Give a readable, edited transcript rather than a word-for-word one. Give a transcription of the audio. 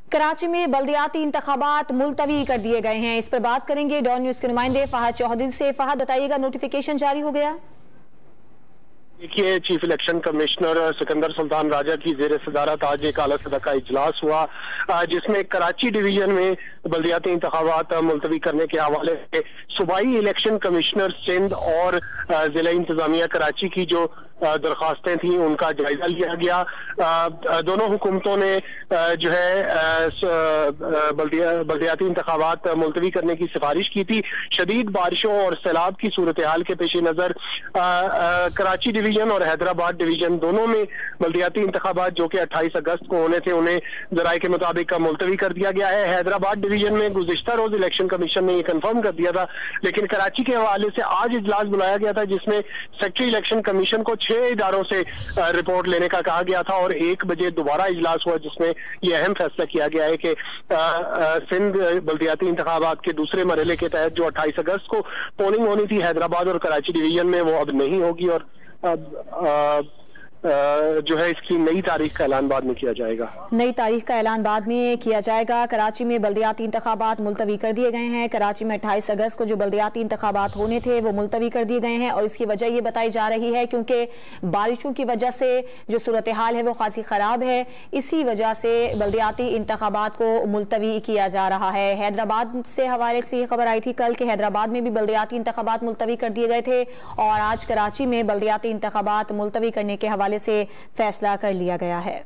कराची में बल्दियाती इंतखाबात मुलतवी कर दिए गए हैं। इस पर बात करेंगे डॉन न्यूज के नुमाइंदे फहद चौधरी से। फहद, बताइएगा, नोटिफिकेशन जारी हो गया? देखिए, chief election commissioner Sikandar Sultan Raja की जेर सदारत आज एक आला सदर का इजलास हुआ, जिसमें कराची डिवीजन में बल्दियाती इंतखाबात मुलतवी करने के हवाले से सूबाई इलेक्शन कमिश्नर सिंध और जिला इंतजामिया कराची की जो दरखास्तें थी उनका जायजा लिया गया। दोनों हुकूमतों ने जो है बल्दियाती इंतखाबात मुलतवी करने की सिफारिश की थी। शदीद बारिशों और सैलाब की सूरत हाल के पेश नजर कराची डिवीजन और हैदराबाद डिवीजन दोनों में बल्दियाती इंतखाबात जो कि 28 अगस्त को होने थे उन्हें जराये के मुताबिक मुलतवी कर दिया गया है। हैदराबाद डिवीजन में गुज़िश्ता रोज इलेक्शन कमीशन ने यह कंफर्म कर दिया था, लेकिन कराची के हवाले से आज इजलास बुलाया गया था जिसमें सेक्रेटरी इलेक्शन कमीशन को 6 इदारों से रिपोर्ट लेने का कहा गया था और 1 बजे दोबारा इजलास हुआ जिसमें यह अहम फैसला किया गया है कि सिंध बल्दियाती इंतखाबात के दूसरे मरहले के तहत जो 28 अगस्त को पोलिंग होनी थी हैदराबाद और कराची डिवीजन में वो अब नहीं होगी और अब जो है इसकी नई तारीख का ऐलान बाद में किया जाएगा। नई तारीख का ऐलान बाद में किया जाएगा। कराची में बल्दियाती इंतखाबात मुलतवी कर दिए गए हैं। कराची में 28 अगस्त को जो बल्दियाती इंतखाबात होने थे वो मुलतवी कर दिए गए हैं और इसकी वजह ये बताई जा रही है क्योंकि बारिशों की वजह से जो सूरत हाल है वो खासी खराब है। इसी वजह से बल्दियाती इंतखाबात को मुलतवी किया जा रहा है। हैदराबाद से हवाले से ये खबर आई थी कल कि हैदराबाद में भी बल्दियाती इंतखाबात मुलतवी कर दिए गए थे और आज कराची में बल्दियाती इंतखाबात मुलतवी करने के हवाले से फैसला कर लिया गया है।